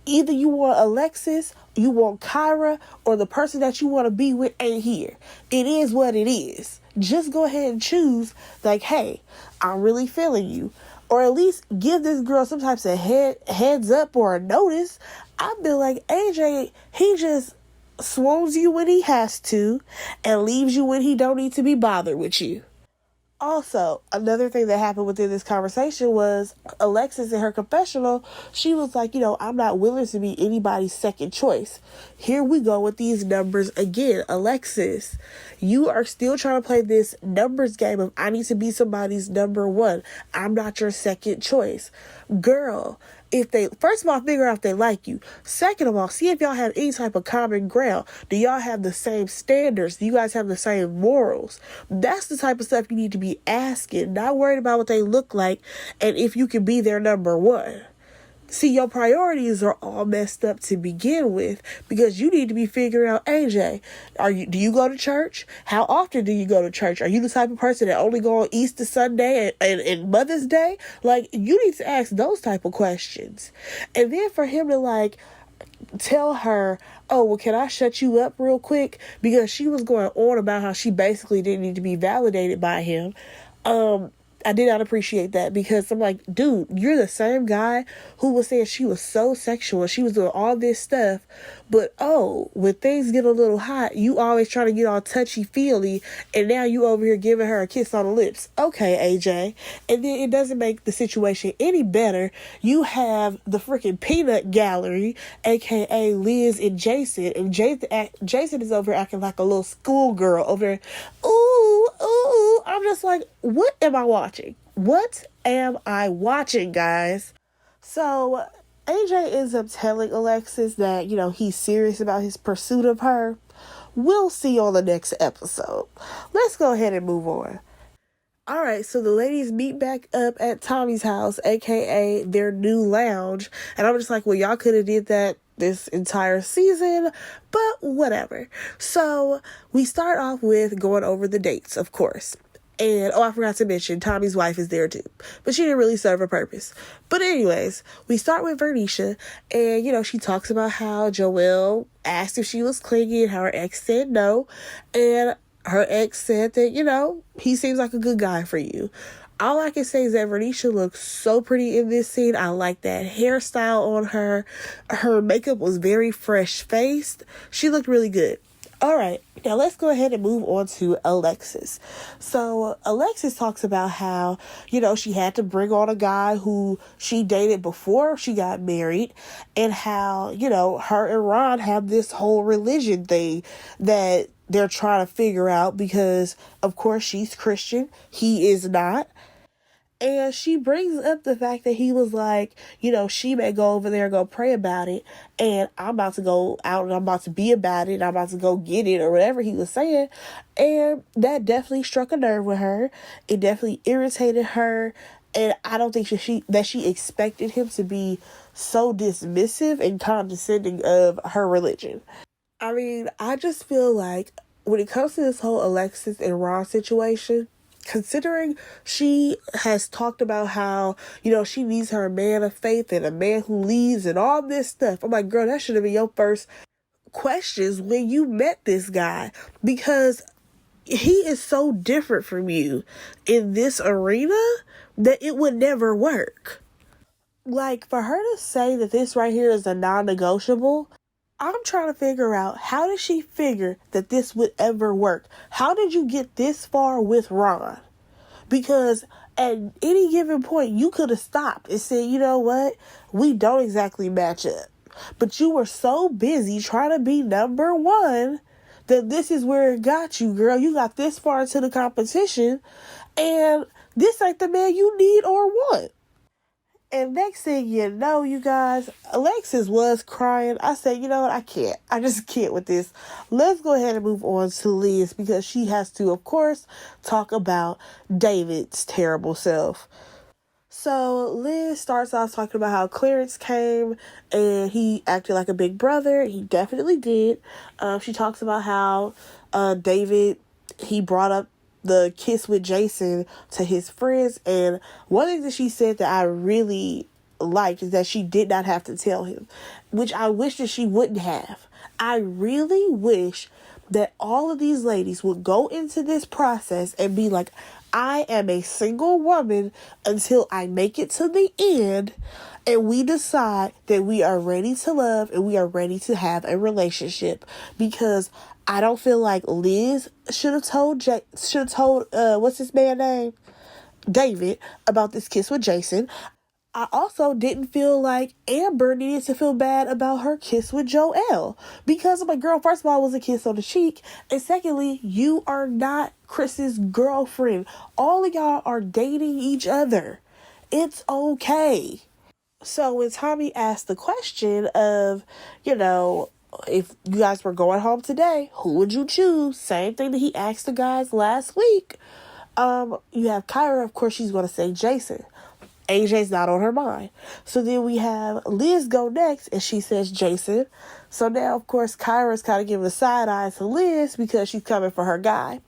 A: Either you want Alexis, you want Kyra, or the person that you want to be with ain't here. It is what it is. Just go ahead and choose, like, hey, I'm really feeling you. Or at least give this girl some types of heads up or a notice. I've been like, AJ, he just swoons you when he has to and leaves you when he don't need to be bothered with you. Also, another thing that happened within this conversation was Alexis in her confessional, she was like, I'm not willing to be anybody's second choice. Here we go with these numbers again. Alexis, you are still trying to play this numbers game of I need to be somebody's number one. I'm not your second choice. Girl, first of all, figure out if they like you. Second of all, see if y'all have any type of common ground. Do y'all have the same standards? Do you guys have the same morals? That's the type of stuff you need to be asking, not worried about what they look like and if you can be their number one. See, your priorities are all messed up to begin with because you need to be figuring out, AJ, do you go to church? How often do you go to church? Are you the type of person that only go on Easter Sunday and Mother's Day? Like, you need to ask those type of questions. And then for him to tell her, oh, well, can I shut you up real quick? Because she was going on about how she basically didn't need to be validated by him. I did not appreciate that, because I'm like, dude, you're the same guy who was saying she was so sexual. She was doing all this stuff. But, oh, when things get a little hot, you always try to get all touchy-feely. And now you over here giving her a kiss on the lips. Okay, AJ. And then it doesn't make the situation any better. You have the freaking peanut gallery, a.k.a. Liz and Jason. And Jason is over here acting like a little schoolgirl over there. Ooh, ooh. I'm just like, what am I watching? What am I watching, guys? So AJ ends up telling Alexis that, he's serious about his pursuit of her. We'll see on the next episode. Let's go ahead and move on. All right, so the ladies meet back up at Tommy's house, aka their new lounge. And I'm just like, well, y'all could have did that this entire season, but whatever. So we start off with going over the dates, of course. And, I forgot to mention, Tommy's wife is there too. But she didn't really serve a purpose. But anyways, we start with Vernicia. And, she talks about how Joelle asked if she was clingy and how her ex said no. And her ex said that, he seems like a good guy for you. All I can say is that Vernicia looks so pretty in this scene. I like that hairstyle on her. Her makeup was very fresh-faced. She looked really good. All right, now let's go ahead and move on to Alexis. So Alexis talks about how, she had to bring on a guy who she dated before she got married, and how, her and Ron have this whole religion thing that they're trying to figure out, because, of course, she's Christian. He is not. And she brings up the fact that he was like, she may go over there and go pray about it. And I'm about to go out and I'm about to be about it. I'm about to go get it, or whatever he was saying. And that definitely struck a nerve with her. It definitely irritated her. And I don't think she expected him to be so dismissive and condescending of her religion. I mean, I just feel like when it comes to this whole Alexis and Ron situation, considering she has talked about how, she needs her man of faith and a man who leads and all this stuff. I'm like, girl, that should have been your first questions when you met this guy, because he is so different from you in this arena that it would never work. Like, for her to say that this right here is a non-negotiable, I'm trying to figure out, how did she figure that this would ever work? How did you get this far with Ron? Because at any given point, you could have stopped and said, you know what? We don't exactly match up. But you were so busy trying to be number one that this is where it got you, girl. You got this far into the competition, and this ain't the man you need or want. And next thing you know, you guys, Alexis was crying. I said, you know what? I can't. I just can't with this. Let's go ahead and move on to Liz, because she has to, of course, talk about David's terrible self. So Liz starts off talking about how Clarence came and he acted like a big brother. He definitely did. She talks about how David, he brought up the kiss with Jason to his friends, and one thing that she said that I really liked is that she did not have to tell him, which I wish that she wouldn't have. I really wish that all of these ladies would go into this process and be like, I am a single woman until I make it to the end, and we decide that we are ready to love and we are ready to have a relationship. Because I don't feel like Liz should have told what's his man's name? David, about this kiss with Jason. I also didn't feel like Amber needed to feel bad about her kiss with Joelle. Because I'm like, girl, first of all, it was a kiss on the cheek. And secondly, you are not Chris's girlfriend. All of y'all are dating each other. It's okay. So when Tommy asked the question of, if you guys were going home today, who would you choose? Same thing that he asked the guys last week. You have Kyra, of course, she's going to say Jason. AJ's not on her mind. So then we have Liz go next, and she says Jason. So now, of course, Kyra's kind of giving the side eye to Liz because she's coming for her guy.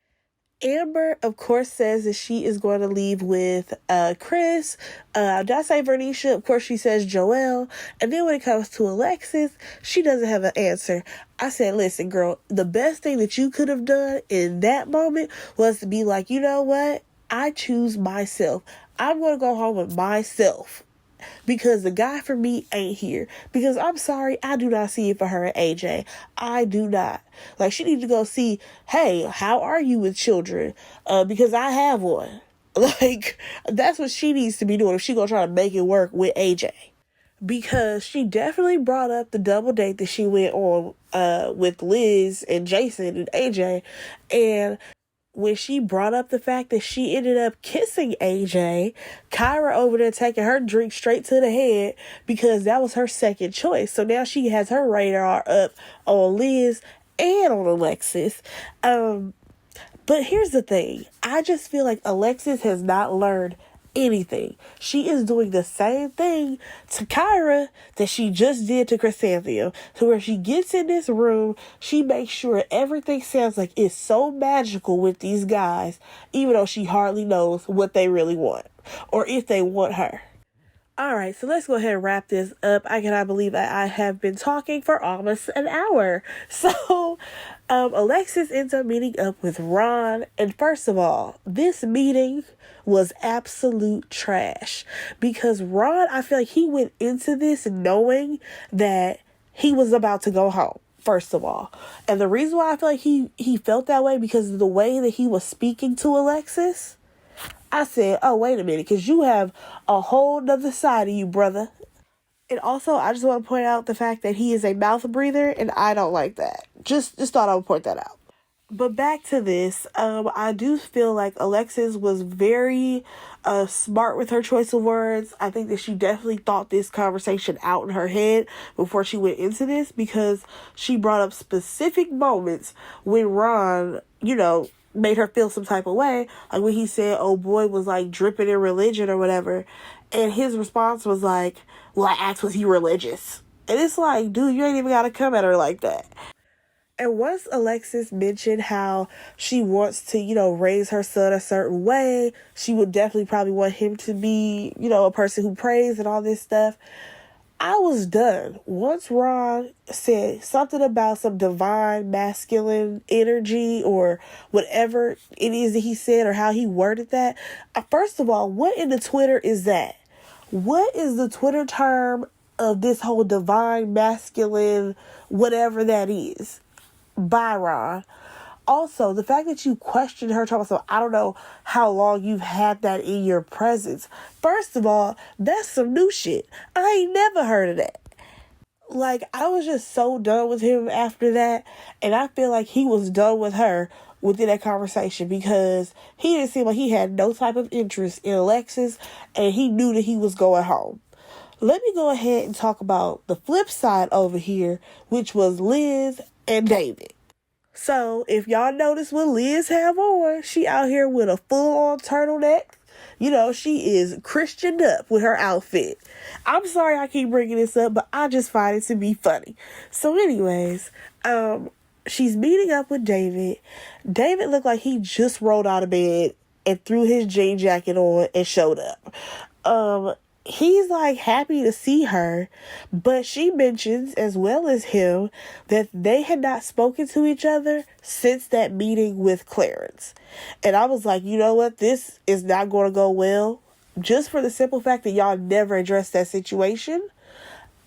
A: Amber, of course, says that she is going to leave with Chris. Did I say Vernicia? Of course, she says Joelle. And then when it comes to Alexis, she doesn't have an answer. I said, listen, girl, the best thing that you could have done in that moment was to be like, you know what? I choose myself. I'm going to go home with myself. Because the guy for me ain't here. Because I'm sorry, I do not see it for her and AJ. I do not. Like, she needs to go see, hey, how are you with children? Because I have one. Like, that's what she needs to be doing if she gonna try to make it work with AJ. Because she definitely brought up the double date that she went on with Liz and Jason and AJ. And when she brought up the fact that she ended up kissing AJ, Kyra over there taking her drink straight to the head because that was her second choice. So now she has her radar up on Liz and on Alexis. But here's the thing. I just feel like Alexis has not learned anything. She is doing the same thing to Kyra that she just did to Chrysanthemum. So where she gets in this room, she makes sure everything sounds like it's so magical with these guys, even though she hardly knows what they really want or if they want her. All right, so let's go ahead and wrap this up. I cannot believe that I have been talking for almost an hour. So, Alexis ends up meeting up with Ron. And first of all, this meeting was absolute trash. Because Ron, I feel like he went into this knowing that he was about to go home. First of all. And the reason why I feel like he felt that way because of the way that he was speaking to Alexis. I said, oh, wait a minute, because you have a whole nother side of you, brother. And also, I just want to point out the fact that he is a mouth breather, and I don't like that. Just thought I would point that out. But back to this, I do feel like Alexis was very smart with her choice of words. I think that she definitely thought this conversation out in her head before she went into this because she brought up specific moments when Ron, made her feel some type of way. Like when he said, oh boy was like dripping in religion or whatever. And his response was like, well, I asked, was he religious? And it's like, dude, you ain't even got to come at her like that. And once Alexis mentioned how she wants to, raise her son a certain way, she would definitely probably want him to be, a person who prays and all this stuff. I was done. Once Ron said something about some divine masculine energy or whatever it is that he said or how he worded that. First of all, what in the Twitter is that? What is the Twitter term of this whole divine masculine whatever that is? By Ron. Also, the fact that you questioned her, talking about, I don't know how long you've had that in your presence. First of all, that's some new shit. I ain't never heard of that. Like, I was just so done with him after that. And I feel like he was done with her within that conversation because he didn't seem like he had no type of interest in Alexis and he knew that he was going home. Let me go ahead and talk about the flip side over here, which was Liz and David. So, if y'all notice what Liz have on, she out here with a full-on turtleneck. She is Christianed up with her outfit. I'm sorry I keep bringing this up, but I just find it to be funny. So, anyways, she's meeting up with David. David looked like he just rolled out of bed and threw his jean jacket on and showed up. He's like happy to see her, but she mentions as well as him that they had not spoken to each other since that meeting with Clarence. And I was like, you know what? This is not going to go well. Just for the simple fact that y'all never addressed that situation.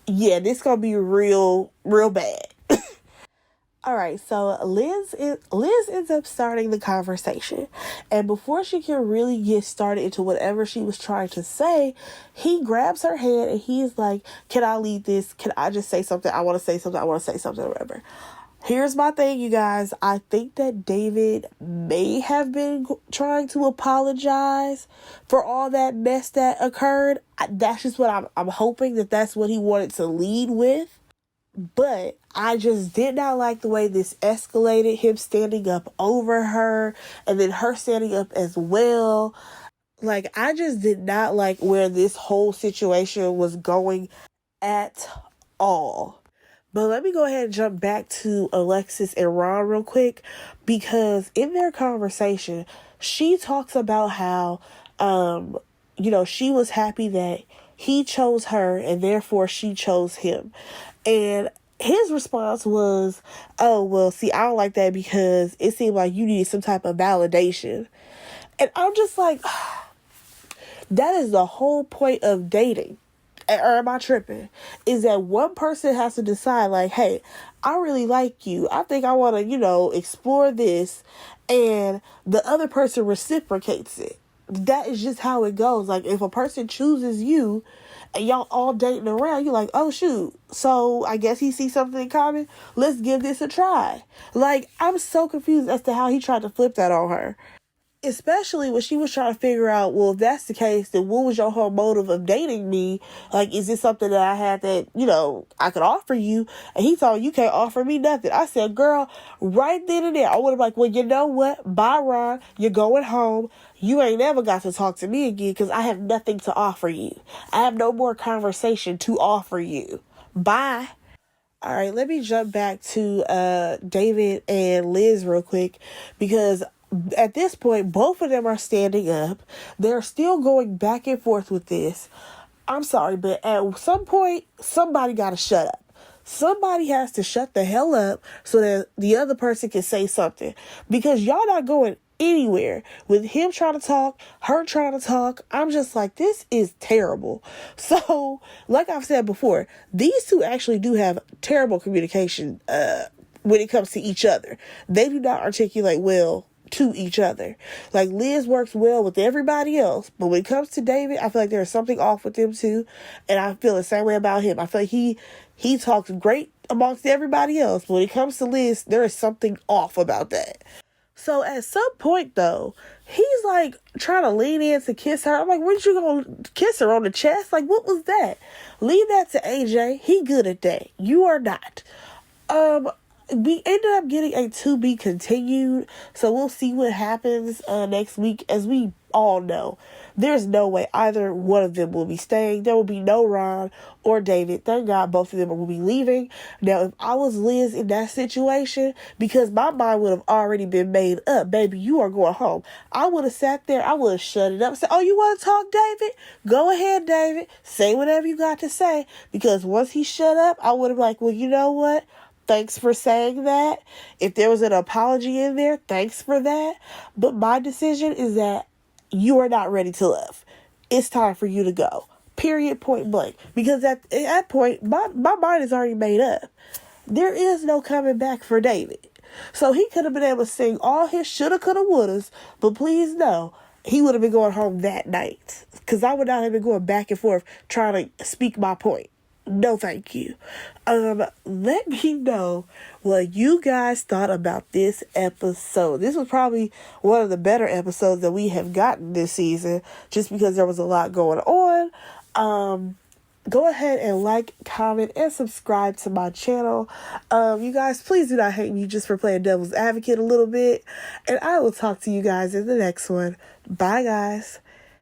A: Yeah, this going to be real bad. All right, so Liz ends up starting the conversation. And before she can really get started into whatever she was trying to say, he grabs her hand and he's like, can I lead this? Can I just say something? I want to say something. I want to say something, or whatever. Here's my thing, you guys. I think that David may have been trying to apologize for all that mess that occurred. That's just what I'm hoping that that's what he wanted to lead with. But I just did not like the way this escalated, him standing up over her and then her standing up as well. Like, I just did not like where this whole situation was going at all. But let me go ahead and jump back to Alexis and Ron real quick, because in their conversation, she talks about how, she was happy that he chose her and therefore she chose him. And his response was, oh, well, see, I don't like that because it seemed like you needed some type of validation. And I'm just like, that is the whole point of dating. Or am I tripping? Is that one person has to decide, like, hey, I really like you. I think I want to, explore this. And the other person reciprocates it. That is just how it goes. Like, if a person chooses you and y'all all dating around, you're like, oh, shoot. So I guess he sees something in common. Let's give this a try. Like, I'm so confused as to how he tried to flip that on her. Especially when she was trying to figure out, well, if that's the case, then what was your whole motive of dating me? Like, is this something that I had that, I could offer you? And he told you can't offer me nothing. I said, girl, right then and there, I would have like, well, you know what? Bye, Ron. You're going home. You ain't never got to talk to me again because I have nothing to offer you. I have no more conversation to offer you. Bye. All right, let me jump back to David and Liz real quick, because at this point, both of them are standing up. They're still going back and forth with this. I'm sorry, but at some point, somebody got to shut up. Somebody has to shut the hell up so that the other person can say something. Because y'all not going anywhere with him trying to talk, her trying to talk. I'm just like, this is terrible. So, like I've said before, these two actually do have terrible communication when it comes to each other. They do not articulate well to each other. Like, Liz works well with everybody else, but when it comes to David, I feel like there's something off with them too, and I feel the same way about him. I feel like he talks great amongst everybody else, but when it comes to Liz, there is something off about that. So at some point though, he's like trying to lean in to kiss her. I'm like, weren't you gonna kiss her on the chest? Like, what was that? Leave that to AJ. He good at that. You are not. We ended up getting a to be continued, so we'll see what happens next week. As we all know, there's no way either one of them will be staying. There will be no Ron or David. Thank God both of them will be leaving. Now, if I was Liz in that situation, because my mind would have already been made up, baby, you are going home, I would have sat there, I would have shut it up and said, oh, you want to talk, David? Go ahead, David. Say whatever you got to say. Because once he shut up, I would have been like, well, you know what? Thanks for saying that. If there was an apology in there, thanks for that. But my decision is that you are not ready to love. It's time for you to go. Period, point blank. Because at that point, my mind is already made up. There is no coming back for David. So he could have been able to sing all his shoulda, coulda, wouldas, but please no, he would have been going home that night. Because I would not have been going back and forth trying to speak my point. No, thank you. Let me know what you guys thought about this episode. This was probably one of the better episodes that we have gotten this season, just because there was a lot going on. Go ahead and like, comment, and subscribe to my channel. You guys, please do not hate me just for playing devil's advocate a little bit. And I will talk to you guys in the next one. Bye, guys.